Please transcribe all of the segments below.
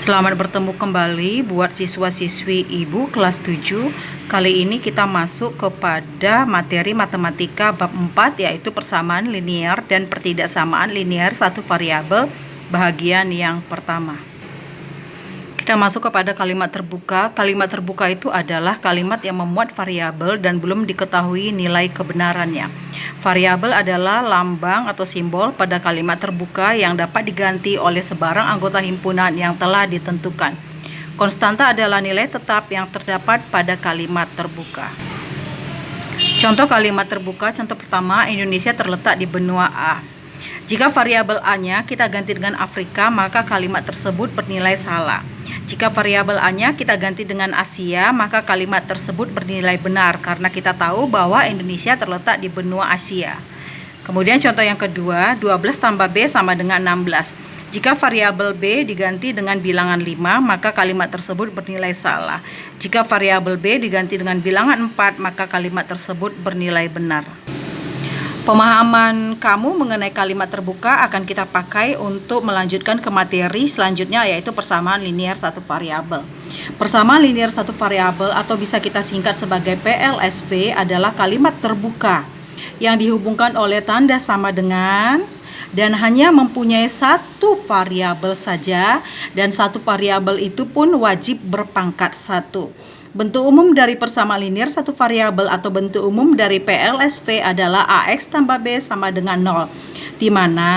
Selamat bertemu kembali buat siswa-siswi Ibu kelas 7. Kali ini kita masuk kepada materi matematika bab 4, yaitu persamaan linear dan pertidaksamaan linear satu variabel, bahagian yang pertama. Kita masuk kepada kalimat terbuka. Kalimat terbuka itu adalah kalimat yang memuat variabel dan belum diketahui nilai kebenarannya. Variabel adalah lambang atau simbol pada kalimat terbuka yang dapat diganti oleh sebarang anggota himpunan yang telah ditentukan. Konstanta adalah nilai tetap yang terdapat pada kalimat terbuka. Contoh kalimat terbuka, contoh pertama, Indonesia terletak di benua A. Jika variabel A-nya kita ganti dengan Afrika, maka kalimat tersebut bernilai salah. Jika variabel A-nya kita ganti dengan Asia, maka kalimat tersebut bernilai benar karena kita tahu bahwa Indonesia terletak di benua Asia. Kemudian contoh yang kedua, 12 tambah B sama dengan 16. Jika variabel B diganti dengan bilangan 5, maka kalimat tersebut bernilai salah. Jika variabel B diganti dengan bilangan 4, maka kalimat tersebut bernilai benar. Pemahaman kamu mengenai kalimat terbuka akan kita pakai untuk melanjutkan ke materi selanjutnya, yaitu persamaan linear satu variabel. Persamaan linear satu variabel atau bisa kita singkat sebagai PLSV adalah kalimat terbuka yang dihubungkan oleh tanda sama dengan dan hanya mempunyai satu variabel saja, dan satu variabel itu pun wajib berpangkat 1. Bentuk umum dari persamaan linear satu variabel atau bentuk umum dari PLSV adalah AX tambah B sama dengan 0, di mana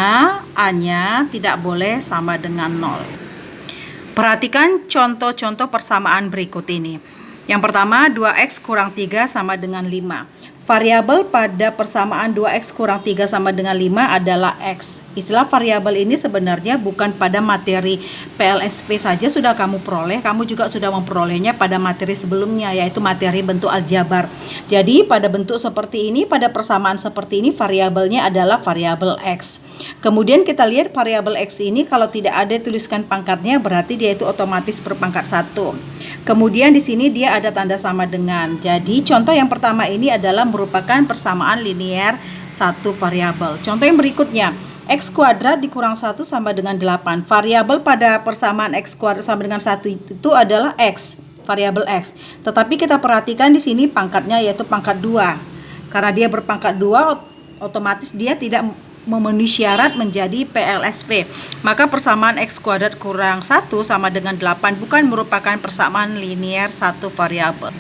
A-nya tidak boleh sama dengan 0. Perhatikan contoh-contoh persamaan berikut ini. Yang pertama, 2X kurang 3 sama dengan 5. Variabel pada persamaan 2X kurang 3 sama dengan 5 adalah X. Istilah variabel ini sebenarnya bukan pada materi PLSV saja sudah kamu peroleh, kamu juga sudah memperolehnya pada materi sebelumnya, yaitu materi bentuk aljabar. Jadi pada bentuk seperti ini, pada persamaan seperti ini, variabelnya adalah variabel X. Kemudian kita lihat variabel X ini kalau tidak ada tuliskan pangkatnya, berarti dia itu otomatis berpangkat 1. Kemudian di sini dia ada tanda sama dengan. Jadi contoh yang pertama ini adalah merupakan persamaan linear satu variabel. Contoh yang berikutnya, X kuadrat dikurang 1 sama dengan 8. Variabel pada persamaan X kuadrat sama dengan 1 itu adalah X, variabel X. Tetapi kita perhatikan di sini pangkatnya yaitu pangkat 2. Karena dia berpangkat 2, otomatis dia tidak memenuhi syarat menjadi PLSV. Maka persamaan X kuadrat kurang 1 sama dengan 8 bukan merupakan persamaan linear satu variabel.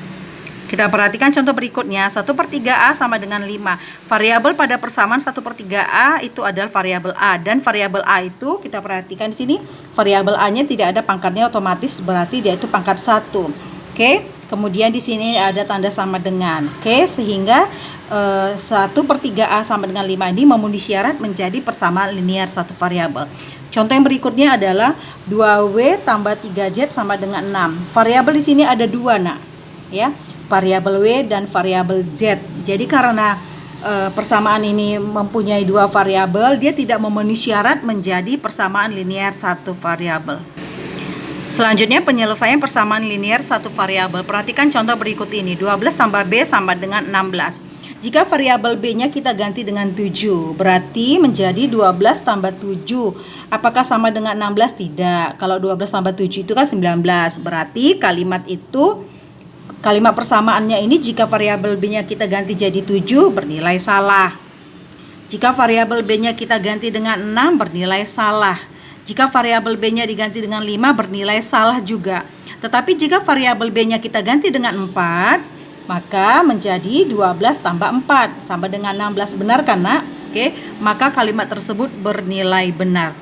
Kita perhatikan contoh berikutnya, 1/3A sama dengan 5. Variabel pada persamaan 1/3A itu adalah variabel A, dan variabel A itu kita perhatikan di sini variabel A-nya tidak ada pangkatnya, otomatis berarti dia itu pangkat 1. Oke. Kemudian di sini ada tanda sama dengan. Oke, sehingga 1/3A sama dengan 5 ini memenuhi syarat menjadi persamaan linear satu variabel. Contoh yang berikutnya adalah 2W tambah 3Z sama dengan 6. Variabel di sini ada 2, nak. Ya. Variabel W dan variabel Z. Jadi karena persamaan ini mempunyai 2 variabel, dia tidak memenuhi syarat menjadi persamaan linear satu variabel. Selanjutnya penyelesaian persamaan linear satu variabel. Perhatikan contoh berikut ini, 12 tambah B sama dengan 16. Jika variabel B-nya kita ganti dengan 7, berarti menjadi 12 tambah 7. Apakah sama dengan 16? Tidak. Kalau 12 tambah 7 itu kan 19. Berarti kalimat persamaannya ini jika variabel B-nya kita ganti jadi 7 bernilai salah. Jika variabel B-nya kita ganti dengan 6 bernilai salah. Jika variabel B-nya diganti dengan 5 bernilai salah juga. Tetapi jika variabel B-nya kita ganti dengan 4, maka menjadi 12 tambah 4 sama dengan 16. Benar kan, nak? Oke, maka kalimat tersebut bernilai benar.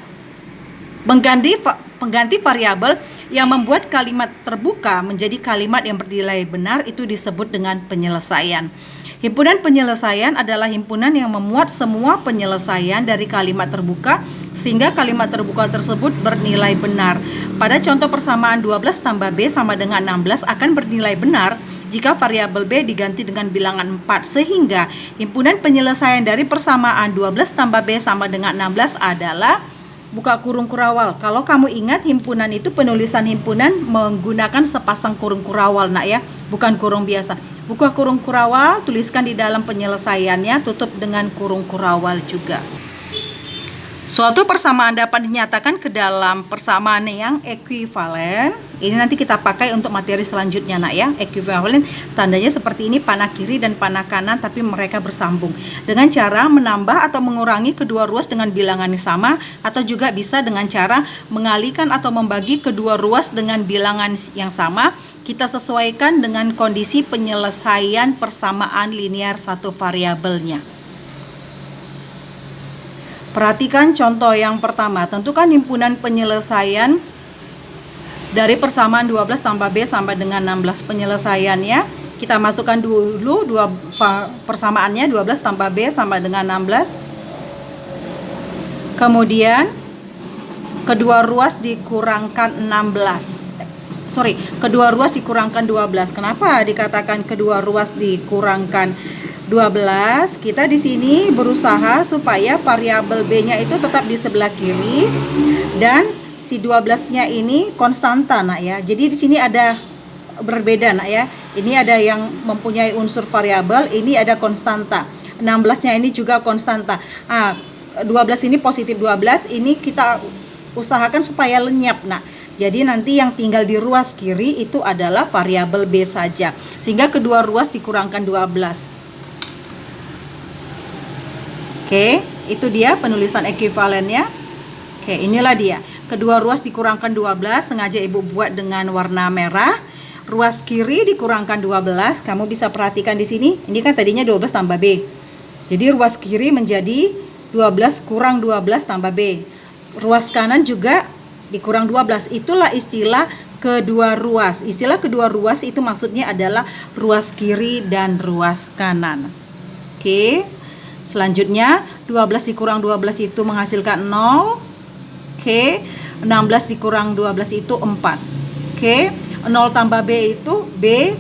Pengganti variabel yang membuat kalimat terbuka menjadi kalimat yang bernilai benar itu disebut dengan penyelesaian. Himpunan penyelesaian adalah himpunan yang memuat semua penyelesaian dari kalimat terbuka sehingga kalimat terbuka tersebut bernilai benar. Pada contoh persamaan 12 tambah B sama dengan 16 akan bernilai benar jika variabel B diganti dengan bilangan 4, sehingga himpunan penyelesaian dari persamaan 12 tambah B sama dengan 16 adalah buka kurung kurawal. Kalau kamu ingat, himpunan itu penulisan himpunan menggunakan sepasang kurung kurawal, nak ya, bukan kurung biasa. Buka kurung kurawal, tuliskan di dalam penyelesaiannya, tutup dengan kurung kurawal juga. Suatu persamaan dapat dinyatakan ke dalam persamaan yang ekuivalen. Ini nanti kita pakai untuk materi selanjutnya, nak ya. Ekuivalen tandanya seperti ini, panah kiri dan panah kanan, tapi mereka bersambung. Dengan cara menambah atau mengurangi kedua ruas dengan bilangan yang sama, atau juga bisa dengan cara mengalihkan atau membagi kedua ruas dengan bilangan yang sama. Kita sesuaikan dengan kondisi penyelesaian persamaan linear satu variabelnya. Perhatikan contoh yang pertama. Tentukan himpunan penyelesaian dari persamaan 12 tambah B sampai dengan 16. Penyelesaiannya kita masukkan dulu persamaannya 12 tambah B sama dengan 16. Kemudian kedua ruas dikurangkan 12. Kenapa dikatakan kedua ruas dikurangkan 12? Kita di sini berusaha supaya variabel B-nya itu tetap di sebelah kiri dan si 12-nya ini konstanta, nak ya. Jadi di sini ada berbeda, nak ya. Ini ada yang mempunyai unsur variabel, ini ada konstanta. 16-nya ini juga konstanta. 12 ini positif 12, ini kita usahakan supaya lenyap, nak. Jadi nanti yang tinggal di ruas kiri itu adalah variabel B saja. Sehingga kedua ruas dikurangkan 12. Oke, itu dia penulisan ekuivalennya. Oke, inilah dia. Kedua ruas dikurangkan 12, sengaja Ibu buat dengan warna merah. Ruas kiri dikurangkan 12. Kamu bisa perhatikan di sini. Ini kan tadinya 12 tambah B. Jadi ruas kiri menjadi 12 kurang 12 tambah B. Ruas kanan juga dikurang 12. Itulah istilah kedua ruas. Istilah kedua ruas itu maksudnya adalah ruas kiri dan ruas kanan. Oke. Selanjutnya 12 dikurang 12 itu menghasilkan 0. Oke. 16 dikurang 12 itu 4. Oke. 0 tambah B itu B.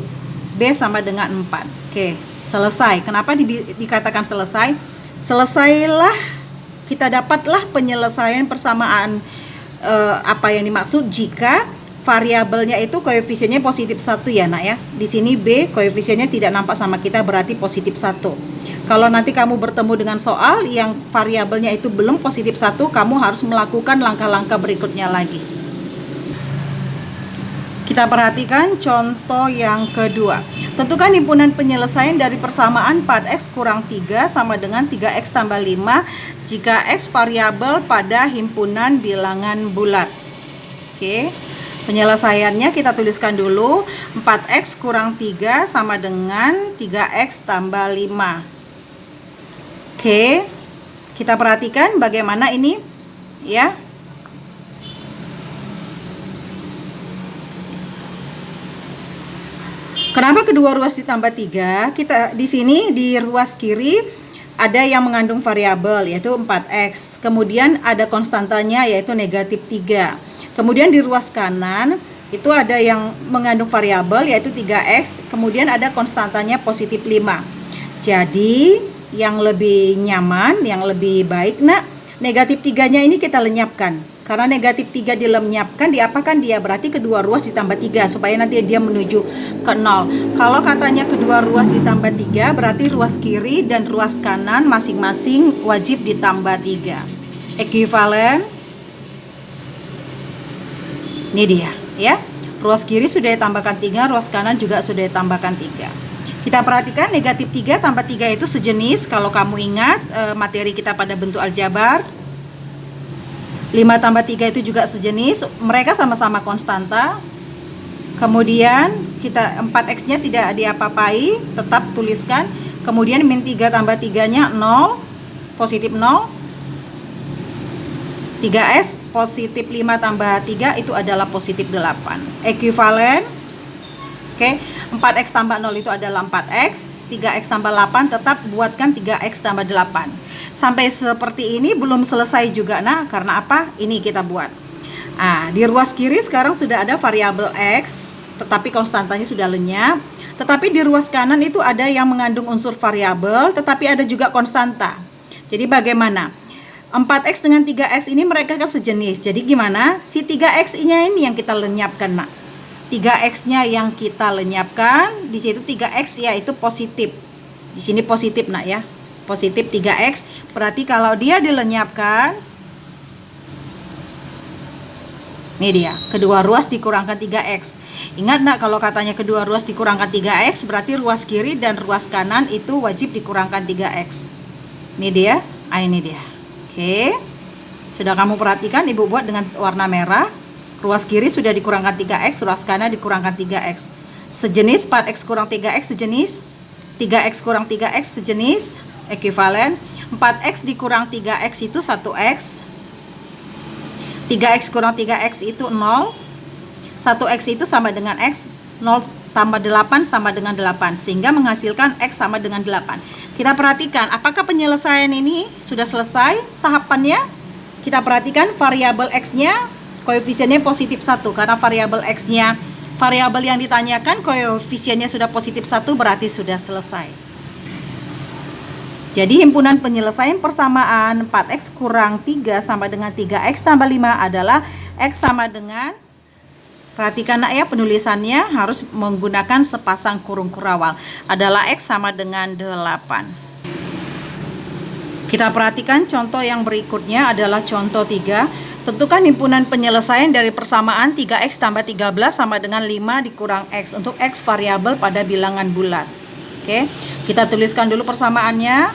B sama dengan 4. Oke, selesai. Kenapa dikatakan selesai? Selesailah, kita dapatlah penyelesaian persamaan apa yang dimaksud jika variabelnya itu koefisiennya positif 1 ya, nak ya. Di sini B koefisiennya tidak nampak sama kita, berarti positif 1. Kalau nanti kamu bertemu dengan soal yang variabelnya itu belum positif 1, kamu harus melakukan langkah-langkah berikutnya lagi. Kita perhatikan contoh yang kedua. Tentukan himpunan penyelesaian dari persamaan 4x kurang 3 sama dengan 3x tambah 5 jika x variabel pada himpunan bilangan bulat. Oke. Penyelesaiannya kita tuliskan dulu. 4x kurang 3 sama dengan 3x tambah 5. Oke, kita perhatikan bagaimana ini ya. Kenapa kedua ruas ditambah 3? Kita di sini di ruas kiri ada yang mengandung variabel yaitu 4x. Kemudian ada konstantanya yaitu negatif 3. Kemudian di ruas kanan itu ada yang mengandung variabel yaitu 3x. Kemudian ada konstantanya positif 5. Jadi yang lebih nyaman, yang lebih baik, nak, negatif 3-nya ini kita lenyapkan. Karena negatif 3 dilenyapkan, diapakan dia? Berarti kedua ruas ditambah 3 supaya nanti dia menuju ke 0. Kalau katanya kedua ruas ditambah 3, berarti ruas kiri dan ruas kanan masing-masing wajib ditambah 3. Ekuivalen. Ini dia, ya. Ruas kiri sudah ditambahkan 3, ruas kanan juga sudah ditambahkan 3. Kita perhatikan negatif 3 tambah 3 itu sejenis. Kalau kamu ingat materi kita pada bentuk aljabar, 5 tambah 3 itu juga sejenis. Mereka sama-sama konstanta. Kemudian kita 4x nya tidak diapa-apai, tetap tuliskan. Kemudian min 3 tambah 3 nya 0, positif 0. 3s positif 5 tambah 3 itu adalah positif 8. Ekuivalen. Oke, 4x tambah 0 itu adalah 4x, 3x tambah 8 tetap buatkan 3x tambah 8. Sampai seperti ini belum selesai juga, nah, karena apa? Ini kita buat. Di ruas kiri sekarang sudah ada variabel x, tetapi konstantanya sudah lenyap. Tetapi di ruas kanan itu ada yang mengandung unsur variabel, tetapi ada juga konstanta. Jadi bagaimana? 4x dengan 3x ini mereka kan sejenis. Jadi gimana? Si 3x-nya ini yang kita lenyapkan, nak. 3x-nya yang kita lenyapkan, di situ 3x yaitu positif. Di sini positif, nak ya. Positif 3x. Berarti kalau dia dilenyapkan, Ini dia, kedua ruas dikurangkan 3X. Ingat nak, kalau katanya kedua ruas dikurangkan 3X, berarti ruas kiri dan ruas kanan itu wajib dikurangkan 3X. Ini dia, ini dia. Oke. Sudah kamu perhatikan, Ibu buat dengan warna merah. Ruas kiri sudah dikurangkan 3X, ruas kanan dikurangkan 3X. Sejenis 4X kurang 3X sejenis. 3X kurang 3X sejenis, ekuivalen. 4X dikurang 3X itu 1X. 3X kurang 3X itu 0. 1X itu sama dengan X. 0 tambah 8 sama dengan 8. Sehingga menghasilkan X sama dengan 8. Kita perhatikan, apakah penyelesaian ini sudah selesai tahapannya? Kita perhatikan variabel X-nya, koefisiennya positif 1. Karena variabel X-nya, variabel yang ditanyakan, koefisiennya sudah positif 1, berarti sudah selesai. Jadi himpunan penyelesaian persamaan 4X kurang 3 sama dengan 3X tambah 5 adalah X sama dengan, perhatikan nak ya, penulisannya harus menggunakan sepasang kurung kurawal, adalah X sama dengan 8. Kita perhatikan contoh yang berikutnya adalah contoh 3. Tentukan himpunan penyelesaian dari persamaan 3X tambah 13 sama dengan 5 dikurang X untuk X variabel pada bilangan bulat. Oke, kita tuliskan dulu persamaannya.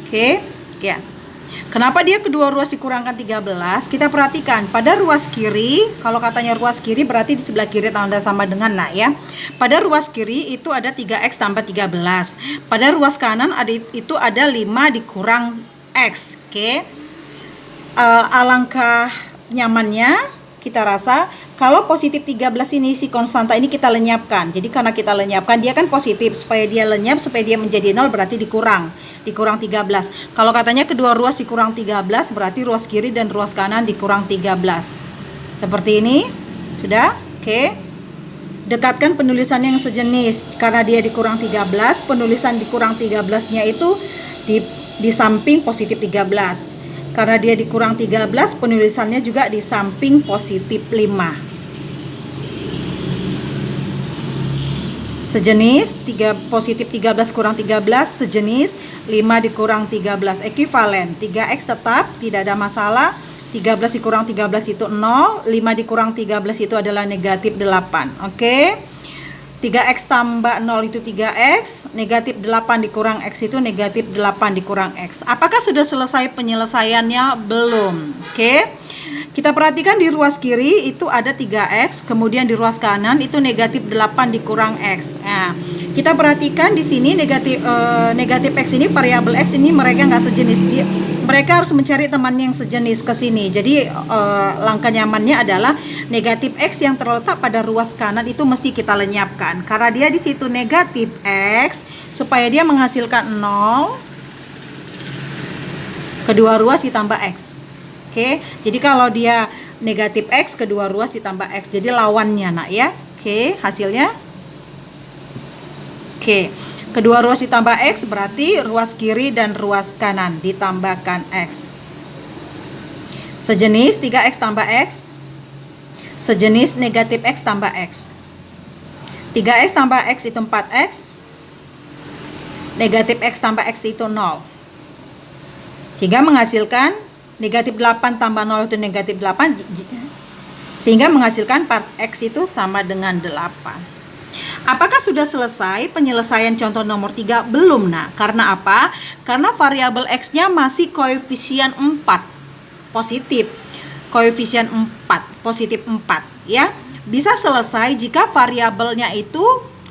Oke, ya. Kenapa dia kedua ruas dikurangkan 13? Kita perhatikan pada ruas kiri, kalau katanya ruas kiri berarti di sebelah kiri tanda sama dengan nak ya. Pada ruas kiri itu ada 3X tambah 13. Pada ruas kanan itu ada 5 dikurang X. Oke. Alangkah nyamannya kita rasa kalau positif 13 ini, si konstanta ini kita lenyapkan. Jadi karena kita lenyapkan, dia kan positif. Supaya dia lenyap, supaya dia menjadi 0, berarti dikurang 13. Kalau katanya kedua ruas dikurang 13, berarti ruas kiri dan ruas kanan dikurang 13. Seperti ini. Sudah? Oke. Dekatkan penulisan yang sejenis. Karena dia dikurang 13, penulisan dikurang 13-nya itu di samping positif 13. Karena dia dikurang 13, penulisannya juga di samping positif 5. Sejenis, positif 13 kurang 13, sejenis 5 dikurang 13, ekuivalen. 3X tetap, tidak ada masalah. 13 dikurang 13 itu 0, 5 dikurang 13 itu adalah negatif 8. Oke. 3X tambah 0 itu 3X, negatif 8 dikurang X itu negatif 8 dikurang X. Apakah sudah selesai penyelesaiannya? Belum. Oke. Kita perhatikan di ruas kiri itu ada 3X, kemudian di ruas kanan itu negatif 8 dikurang X. Nah, kita perhatikan di sini negatif X ini, variabel X ini mereka nggak sejenis. Mereka harus mencari teman yang sejenis ke sini. Jadi langkah nyamannya adalah negatif X yang terletak pada ruas kanan itu mesti kita lenyapkan. Karena dia di situ negatif X, supaya dia menghasilkan 0, kedua ruas ditambah X. Oke, jadi kalau dia negatif X, kedua ruas ditambah X. Jadi lawannya nak ya. Oke, hasilnya. Oke. Kedua ruas ditambah X berarti ruas kiri dan ruas kanan ditambahkan X. Sejenis 3X tambah X. Sejenis negatif X tambah X. 3X tambah X itu 4X. Negatif X tambah X itu 0. Sehingga menghasilkan negatif 8 tambah 0 itu negatif 8. Sehingga menghasilkan 4X itu sama dengan 8. Apakah sudah selesai penyelesaian contoh nomor 3? Belum nak. Karena apa? Karena variabel X-nya masih koefisien 4. Positif. Koefisien 4. Positif 4. Ya. Bisa selesai jika variabelnya itu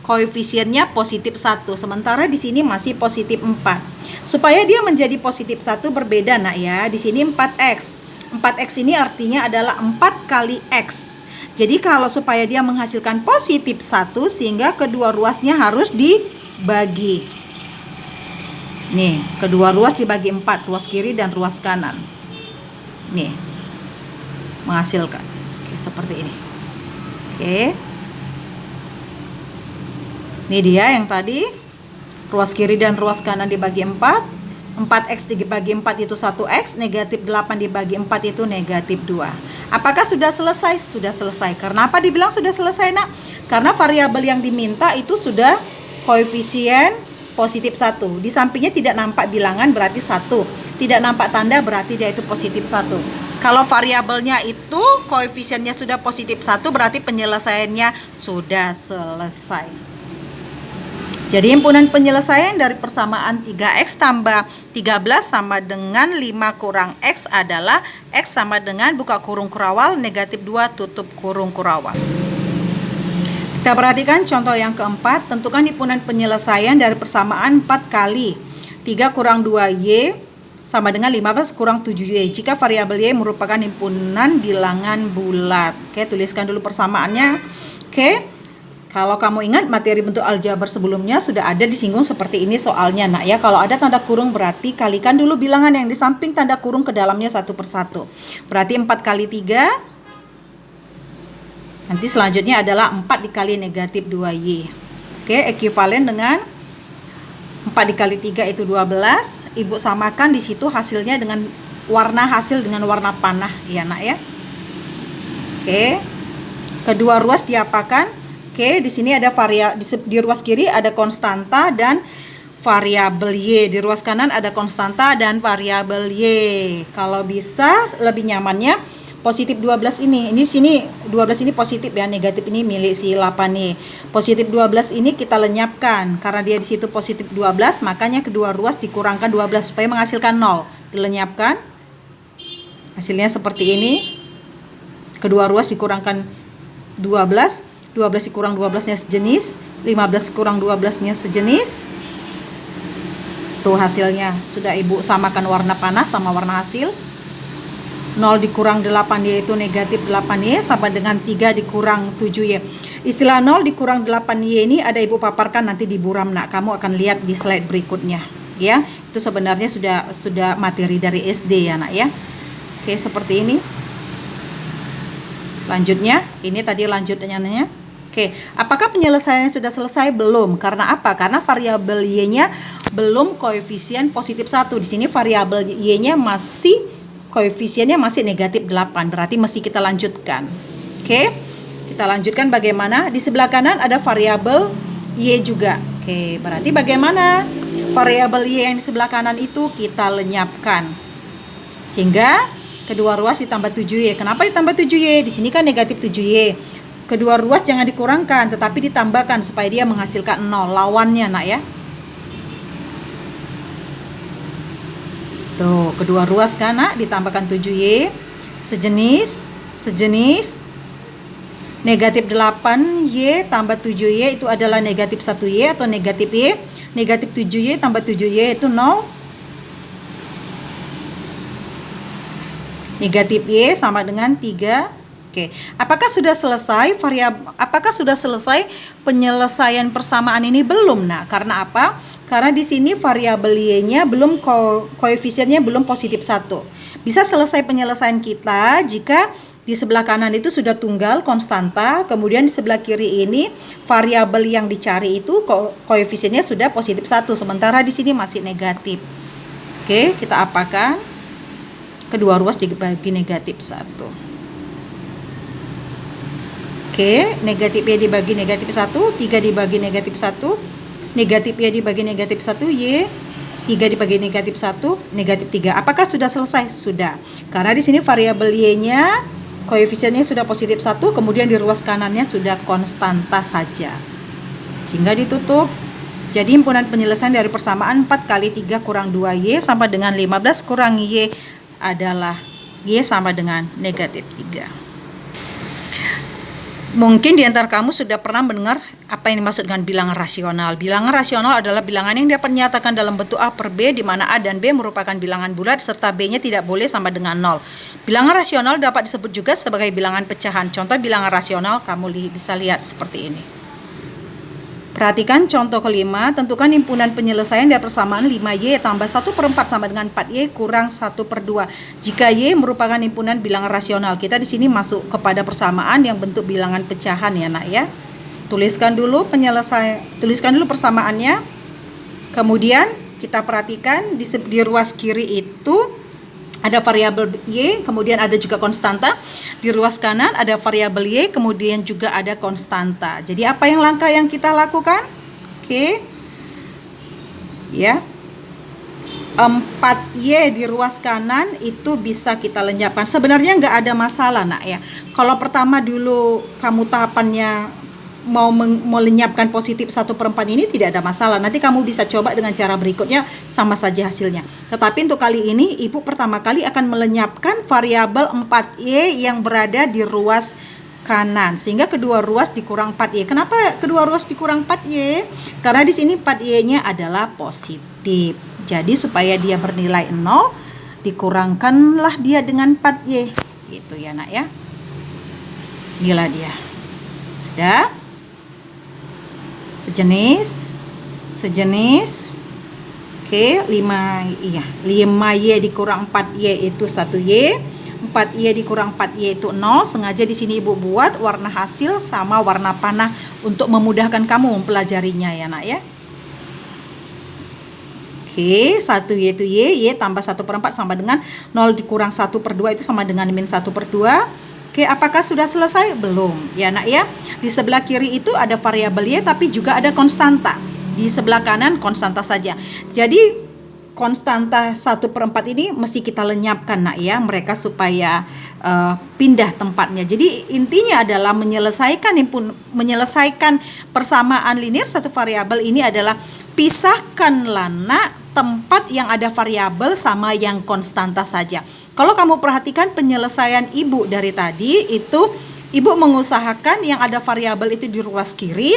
koefisiennya positif 1. Sementara di sini masih positif 4. Supaya dia menjadi positif 1 berbeda nak ya. Di sini 4X. 4X ini artinya adalah 4 kali X. Jadi kalau supaya dia menghasilkan positif 1, sehingga kedua ruasnya harus dibagi. Nih, kedua ruas dibagi 4, ruas kiri dan ruas kanan. Nih, menghasilkan. Oke, seperti ini. Oke. Ini dia yang tadi. Ruas kiri dan ruas kanan dibagi 4. 4X dibagi 4 itu 1X, negatif 8 dibagi 4 itu negatif 2. Apakah sudah selesai? Sudah selesai. Karena apa dibilang sudah selesai nak? Karena variabel yang diminta itu sudah koefisien positif 1. Di sampingnya tidak nampak bilangan berarti 1. Tidak nampak tanda berarti dia itu positif 1. Kalau variabelnya itu koefisiennya sudah positif 1 berarti penyelesaiannya sudah selesai. Jadi himpunan penyelesaian dari persamaan 3x tambah 13 sama dengan 5 kurang x adalah x sama dengan buka kurung kurawal negatif 2 tutup kurung kurawal. Kita perhatikan contoh yang keempat, tentukan himpunan penyelesaian dari persamaan 4 kali 3 kurang 2y sama dengan 15 kurang 7y jika variabel y merupakan himpunan bilangan bulat. Oke, tuliskan dulu persamaannya. Oke, kalau kamu ingat materi bentuk aljabar sebelumnya sudah ada disinggung seperti ini soalnya nak ya. Kalau ada tanda kurung berarti kalikan dulu bilangan yang di samping tanda kurung ke dalamnya satu persatu. Berarti 4 kali 3. Nanti selanjutnya adalah 4 dikali negatif 2y. Oke, ekuivalen dengan 4 dikali 3 itu 12. Ibu samakan di situ hasilnya dengan warna hasil dengan warna panah ya nak ya. Oke. Kedua ruas diapakan? Oke, di sini ada di ruas kiri ada konstanta dan variabel y. Di ruas kanan ada konstanta dan variabel y. Kalau bisa lebih nyamannya positif 12 ini. Ini sini 12 ini positif ya, negatif ini milik si 8 nih. Positif 12 ini kita lenyapkan karena dia di situ positif 12, makanya kedua ruas dikurangkan 12 supaya menghasilkan 0. Dilenyapkan. Hasilnya seperti ini. Kedua ruas dikurangkan 12, 12 dikurang 12-nya sejenis, 15 kurang 12-nya sejenis. Tuh hasilnya. Sudah ibu samakan warna panah sama warna hasil. 0 dikurang 8 yaitu negatif 8y sama dengan 3 dikurang 7y. Istilah 0 dikurang 8y ini ada ibu paparkan nanti di buram nak. Kamu akan lihat di slide berikutnya ya. Itu sebenarnya sudah materi dari SD ya nak ya. Oke, seperti ini. Selanjutnya, ini tadi lanjutannya. Oke, apakah penyelesaiannya sudah selesai? Belum. Karena apa? Karena variabel y-nya belum koefisien positif 1. Di sini variabel y-nya masih koefisiennya masih negatif 8, berarti mesti kita lanjutkan. Oke, kita lanjutkan bagaimana? Di sebelah kanan ada variabel y juga. Oke, berarti bagaimana? Variabel y yang di sebelah kanan itu kita lenyapkan. Sehingga kedua ruas ditambah 7y. Kenapa ditambah 7y? Di sini kan negatif 7y. Kedua ruas jangan dikurangkan, tetapi ditambahkan supaya dia menghasilkan 0. Lawannya nak ya. Tuh, kedua ruas kan nak ditambahkan 7y sejenis negatif 8y tambah 7y itu adalah negatif 1y atau negatif y. Negatif 7y tambah 7y itu 0. Negatif y sama dengan 3. Oke, apakah sudah selesai penyelesaian persamaan ini? Belum nak. Karena apa? Karena di sini variabel y-nya belum koefisiennya belum positif 1. Bisa selesai penyelesaian kita jika di sebelah kanan itu sudah tunggal konstanta, kemudian di sebelah kiri ini variabel yang dicari itu koefisiennya sudah positif 1, sementara di sini masih negatif. Oke, kita apakan? Kedua ruas dibagi negatif 1. Oke, negatif y dibagi negatif 1, 3 dibagi negatif 1, negatif y dibagi negatif 1, y, 3 dibagi negatif 1, negatif 3. Apakah sudah selesai? Sudah. Karena di sini variabel y-nya koefisiennya sudah positif 1, kemudian di ruas kanannya sudah konstanta saja. Sehingga ditutup. Jadi himpunan penyelesaian dari persamaan 4 kali 3 kurang 2y sama dengan 15 kurang y adalah y sama dengan negatif 3. Mungkin di antara kamu sudah pernah mendengar apa yang dimaksud dengan bilangan rasional. Bilangan rasional adalah bilangan yang dapat dinyatakan dalam bentuk A per B, di mana A dan B merupakan bilangan bulat serta B-nya tidak boleh sama dengan 0. Bilangan rasional dapat disebut juga sebagai bilangan pecahan. Contoh bilangan rasional kamu bisa lihat seperti ini. Perhatikan contoh kelima, tentukan himpunan penyelesaian dari persamaan 5y tambah 1/4 sama dengan 4y kurang 1/2. Jika y merupakan himpunan bilangan rasional, kita di sini masuk kepada persamaan yang bentuk bilangan pecahan ya nak ya. Tuliskan dulu persamaannya. Kemudian kita perhatikan di ruas kiri itu ada variabel y, kemudian ada juga konstanta. Di ruas kanan ada variabel y, kemudian juga ada konstanta. Jadi apa yang langkah yang kita lakukan? Oke. Ya. 4Y di ruas kanan itu bisa kita lenyapkan. Sebenarnya nggak ada masalah nak ya. Kalau pertama dulu kamu tahapannya mau melenyapkan positif 1/4 ini tidak ada masalah. Nanti kamu bisa coba dengan cara berikutnya, sama saja hasilnya. Tetapi untuk kali ini ibu pertama kali akan melenyapkan variabel 4Y yang berada di ruas kanan, sehingga kedua ruas dikurang 4Y. Kenapa kedua ruas dikurang 4Y? Karena di sini 4Y-nya adalah positif. Jadi supaya dia bernilai 0, dikurangkanlah dia dengan 4Y. Gitu ya nak ya. Inilah dia. Sudah? Sejenis. Oke, 5Y dikurang 4Y itu 1Y. 4Y dikurang 4Y itu 0. Sengaja di sini ibu buat warna hasil sama warna panah untuk memudahkan kamu mempelajarinya ya nak ya. Oke, 1Y itu Y tambah 1/4 sama dengan 0 dikurang 1/2 itu sama dengan min 1/2. Oke, apakah sudah selesai? Belum ya nak ya. Di sebelah kiri itu ada variabel Y tapi juga ada konstanta. Di sebelah kanan konstanta saja. Jadi konstanta 1/4 ini mesti kita lenyapkan nak ya, mereka supaya pindah tempatnya. Jadi intinya adalah menyelesaikan persamaan linear satu variabel ini adalah pisahkanlah nak tempat yang ada variabel sama yang konstanta saja. Kalau kamu perhatikan penyelesaian ibu dari tadi itu, ibu mengusahakan yang ada variabel itu di ruas kiri,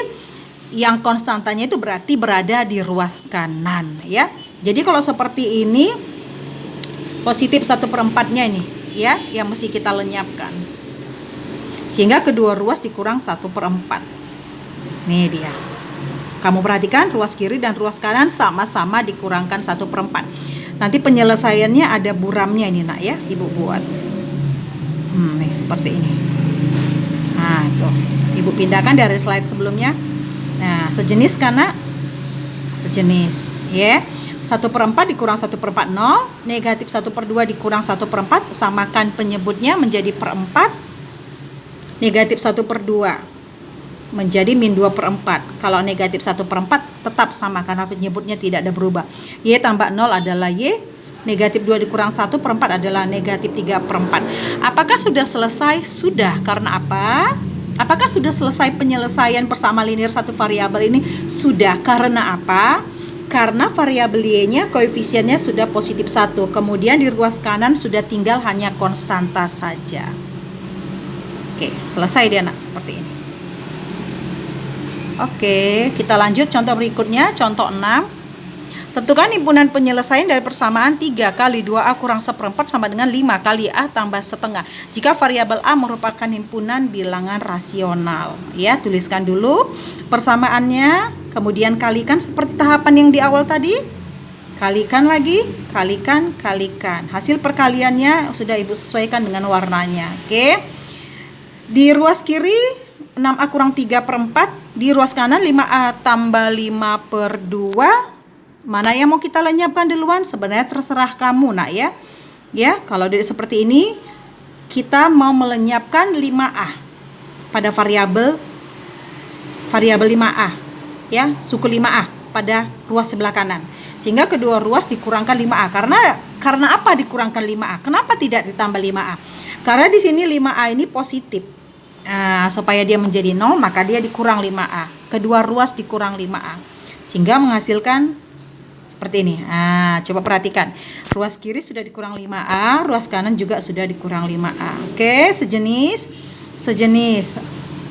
yang konstantanya itu berarti berada di ruas kanan ya. Jadi kalau seperti ini positif 1/4-nya ini ya yang mesti kita lenyapkan. Sehingga kedua ruas dikurang 1/4. Nih dia. Kamu perhatikan ruas kiri dan ruas kanan sama-sama dikurangkan 1/4. Nanti penyelesaiannya ada buramnya ini nak ya, ibu buat. Nih seperti ini. Nah tuh, ibu pindahkan dari slide sebelumnya. Nah sejenis karena sejenis ya. 1/4 dikurang 1/4 0. Negatif 1/2 dikurang 1/4. Samakan penyebutnya menjadi per 4. Negatif 1/2 menjadi min 2/4. Kalau negatif 1/4 tetap sama karena penyebutnya tidak ada berubah. Y tambah 0 adalah Y. Negatif 2 dikurang 1/4 adalah negatif 3/4. Apakah sudah selesai? Sudah. Karena apa? Apakah sudah selesai penyelesaian persamaan linear satu variabel ini? Sudah. Karena apa? Karena variabel Y-nya koefisiennya sudah positif 1. Kemudian di ruas kanan sudah tinggal hanya konstanta saja. Oke, selesai dia nak seperti ini. Oke, kita lanjut contoh berikutnya, contoh 6. Tentukan himpunan penyelesaian dari persamaan 3 kali 2A kurang 1/4 sama dengan 5 kali A tambah setengah. Jika variabel A merupakan himpunan bilangan rasional. Ya, tuliskan dulu persamaannya, kemudian kalikan seperti tahapan yang di awal tadi. Kalikan lagi, kalikan. Hasil perkaliannya sudah ibu sesuaikan dengan warnanya. Oke. Di ruas kiri 6A kurang 3/4. Di ruas kanan 5A tambah 5/2. Mana yang mau kita lenyapkan duluan? Sebenarnya terserah kamu nak ya. Ya, kalau seperti ini kita mau melenyapkan 5A pada variabel 5A. Ya, suku 5A pada ruas sebelah kanan. Sehingga kedua ruas dikurangkan 5A. Karena apa dikurangkan 5A? Kenapa tidak ditambah 5A? Karena di sini 5A ini positif. Supaya dia menjadi 0 maka dia dikurang 5A. Kedua ruas dikurang 5A. Sehingga menghasilkan seperti ini. Coba perhatikan. Ruas kiri sudah dikurang 5A, ruas kanan juga sudah dikurang 5A. Oke, sejenis.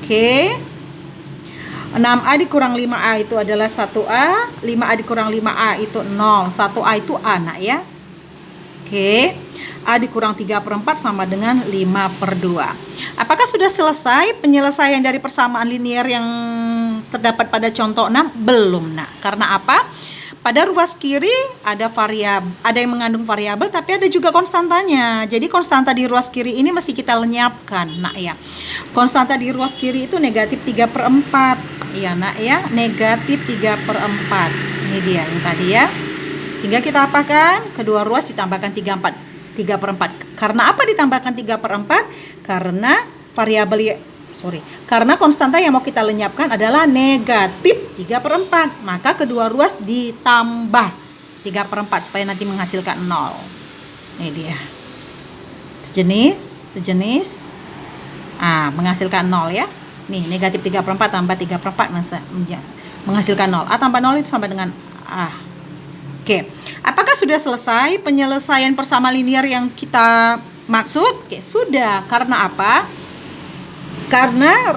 Oke. 6A dikurang 5A itu adalah 1A, 5A dikurang 5A itu 0, 1A itu A nak ya. Oke. A dikurang 3/4 sama dengan 5/2. Apakah sudah selesai penyelesaian dari persamaan linear yang terdapat pada contoh 6? Belum nak. Karena apa? Pada ruas kiri ada yang mengandung variabel tapi ada juga konstantanya. Jadi konstanta di ruas kiri ini mesti kita lenyapkan nak ya. Konstanta di ruas kiri itu negatif 3/4. Iya nak ya, negatif 3/4. Ini dia yang tadi ya. Sehingga kita apakan? Kedua ruas ditambahkan 3/4. Karena apa ditambahkan 3/4? Karena variabel Karena konstanta yang mau kita lenyapkan adalah negatif 3/4. Maka kedua ruas ditambah 3/4 supaya nanti menghasilkan 0. Ini dia. Sejenis. Menghasilkan 0 ya. Nih, negatif 3/4 tambah 3/4 menghasilkan 0. A tambah 0 itu sama dengan A. Oke. Apakah sudah selesai penyelesaian persamaan linear yang kita maksud? Oke, sudah. Karena apa? Karena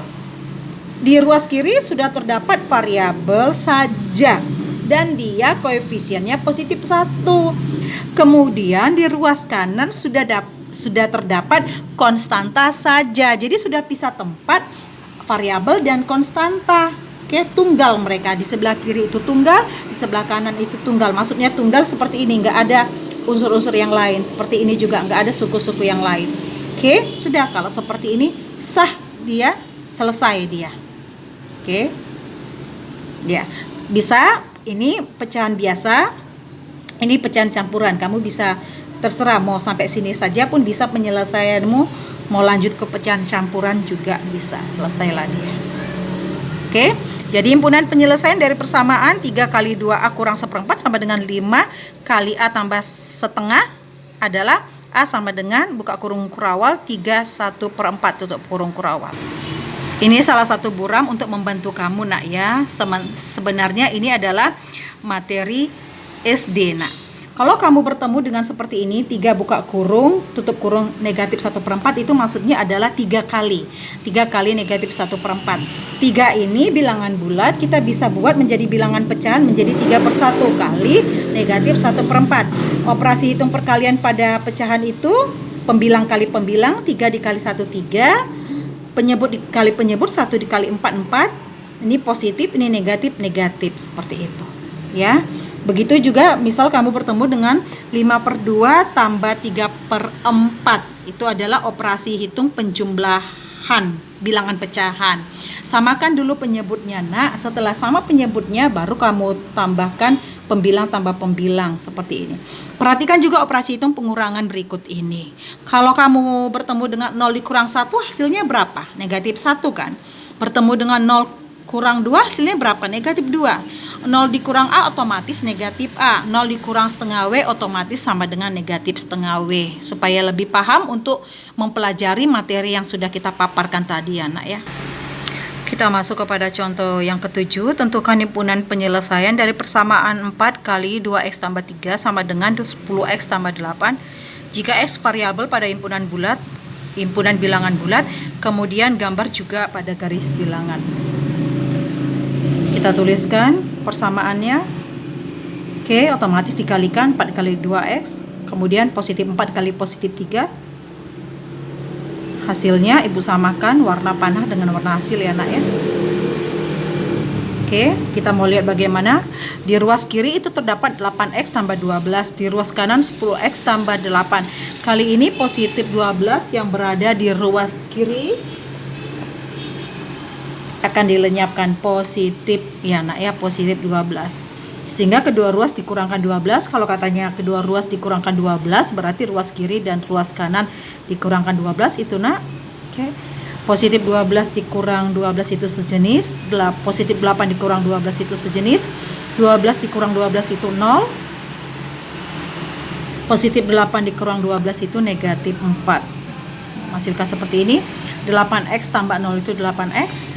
di ruas kiri sudah terdapat variabel saja dan dia koefisiennya positif 1. Kemudian di ruas kanan sudah terdapat konstanta saja. Jadi sudah pisah tempat variabel dan konstanta. Oke, tunggal mereka. Di sebelah kiri itu tunggal, di sebelah kanan itu tunggal. Maksudnya tunggal seperti ini, nggak ada unsur-unsur yang lain. Seperti ini juga nggak ada suku-suku yang lain. Oke, sudah. Kalau seperti ini sah dia, selesai dia. Oke. Ya, bisa ini pecahan biasa, ini pecahan campuran. Kamu bisa terserah mau sampai sini saja pun bisa penyelesaianmu, mau lanjut ke pecahan campuran juga bisa, selesailah dia. Oke. Jadi himpunan penyelesaian dari persamaan 3 kali 2A kurang 1/4 sama dengan 5 kali A tambah setengah adalah A sama dengan buka kurung kurawal 3/1/4 tutup kurung kurawal. Ini salah satu buram untuk membantu kamu nak ya. Sebenarnya ini adalah materi SD nak. Kalau kamu bertemu dengan seperti ini 3 buka kurung tutup kurung negatif 1/4 itu maksudnya adalah 3 kali. 3 kali negatif 1/4. 3 ini bilangan bulat kita bisa buat menjadi bilangan pecahan menjadi 3/1 kali negatif 1/4. Operasi hitung perkalian pada pecahan itu pembilang kali pembilang, 3 dikali 1 3, penyebut dikali penyebut, 1 dikali 4 4. Ini positif, ini negatif seperti itu ya. Begitu juga misal kamu bertemu dengan 5/2 tambah 3/4. Itu adalah operasi hitung penjumlahan bilangan pecahan. Samakan dulu penyebutnya nak. Setelah sama penyebutnya baru kamu tambahkan pembilang tambah pembilang seperti ini. Perhatikan juga operasi hitung pengurangan berikut ini. Kalau kamu bertemu dengan 0 dikurang 1 hasilnya berapa? Negatif 1 kan. Bertemu dengan 0 kurang 2 hasilnya berapa? Negatif 2. 0 dikurang A otomatis negatif A. 0 dikurang setengah W otomatis sama dengan negatif setengah W. Supaya lebih paham untuk mempelajari materi yang sudah kita paparkan tadi ya nak ya. Kita masuk kepada contoh yang ke-7. Tentukan himpunan penyelesaian dari persamaan 4 kali 2x tambah 3 sama dengan 10x tambah 8 jika x variabel pada himpunan bilangan bulat, kemudian gambar juga pada garis bilangan. Kita tuliskan persamaannya. Oke, otomatis dikalikan 4 kali 2x, kemudian positif 4 kali positif 3. Hasilnya ibu samakan warna panah dengan warna hasil ya nak ya. Oke, kita mau lihat bagaimana. Di ruas kiri itu terdapat 8x tambah 12, di ruas kanan 10x tambah 8. Kali ini positif 12 yang berada di ruas kiri akan dilenyapkan positif ya nak ya, positif 12. Sehingga kedua ruas dikurangkan 12. Kalau katanya kedua ruas dikurangkan 12 berarti ruas kiri dan ruas kanan dikurangkan 12 itu nak. Oke. Positif 12 dikurang 12 itu sejenis. Positif 8 dikurang 12 itu sejenis. 12 dikurang 12 itu 0. Positif 8 dikurang 12 itu negatif 4. Menghasilkan seperti ini. 8x tambah 0 itu 8x.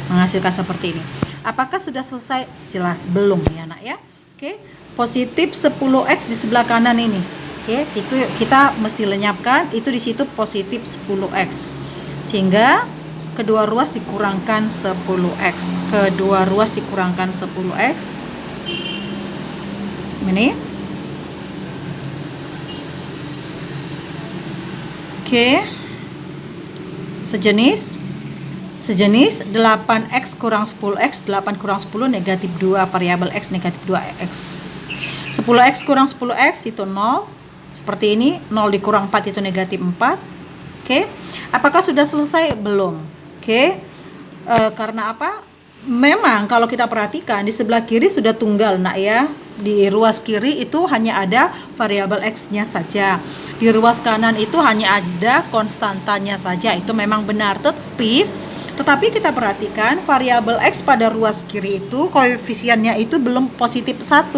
Menghasilkan seperti ini. Apakah sudah selesai? Jelas belum ya nak ya. Oke, positif 10x di sebelah kanan ini. Oke, itu kita mesti lenyapkan. Itu di situ positif 10x. Sehingga kedua ruas dikurangkan 10x. Kedua ruas dikurangkan 10x. Ini. Oke. Sejenis 8x kurang 10x, 8 kurang 10 negatif 2, variabel x negatif 2x. 10x kurang 10x itu 0. Seperti ini, 0 dikurang 4 itu negatif 4. Oke. Apakah sudah selesai? Belum. Oke. Karena apa? Memang kalau kita perhatikan di sebelah kiri sudah tunggal nak ya. di ruas kiri itu hanya ada variabel X-nya saja. Di ruas kanan itu hanya ada konstantanya saja. Itu memang benar, tetapi kita perhatikan variabel X pada ruas kiri itu koefisiennya itu belum positif 1,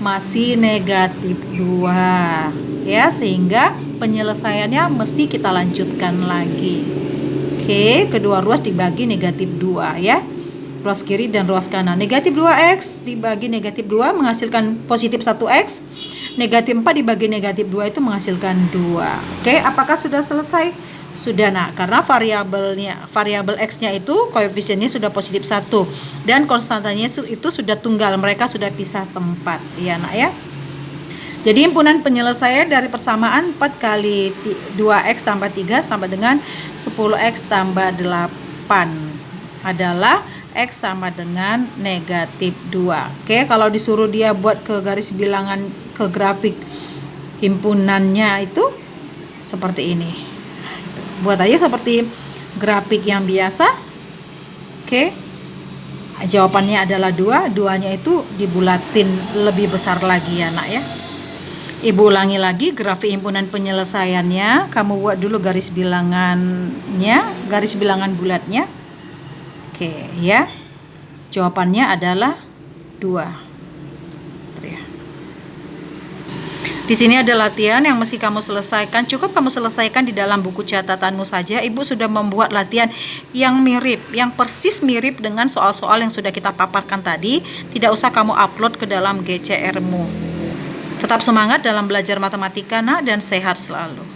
masih negatif 2 ya, sehingga penyelesaiannya mesti kita lanjutkan lagi. Oke, kedua ruas dibagi negatif 2 ya, ruas kiri dan ruas kanan. Negatif 2X dibagi negatif 2 menghasilkan positif 1X, negatif 4 dibagi negatif 2 itu menghasilkan 2. Oke, apakah sudah selesai? Sudah, nak, karena variabel X-nya itu koefisiennya sudah positif 1 dan konstantanya itu sudah tunggal, mereka sudah pisah tempat ya, nak ya. Jadi himpunan penyelesaian dari persamaan 4 kali 2X tambah 3 sama dengan 10X tambah 8 adalah X sama dengan negatif 2. Oke, kalau disuruh dia buat ke garis bilangan, ke grafik himpunannya itu seperti ini. Buat aja seperti grafik yang biasa. Oke, jawabannya adalah 2. 2-nya itu dibulatin lebih besar lagi ya, nak ya. Ibu ulangi lagi grafik himpunan penyelesaiannya. Kamu buat dulu garis bilangannya, garis bilangan bulatnya. Oke ya, jawabannya adalah 2. Di sini ada latihan yang mesti kamu selesaikan. Cukup kamu selesaikan di dalam buku catatanmu saja. Ibu sudah membuat latihan yang mirip, yang persis mirip dengan soal-soal yang sudah kita paparkan tadi. Tidak usah kamu upload ke dalam GCR-mu. Tetap semangat dalam belajar matematika, nak, dan sehat selalu.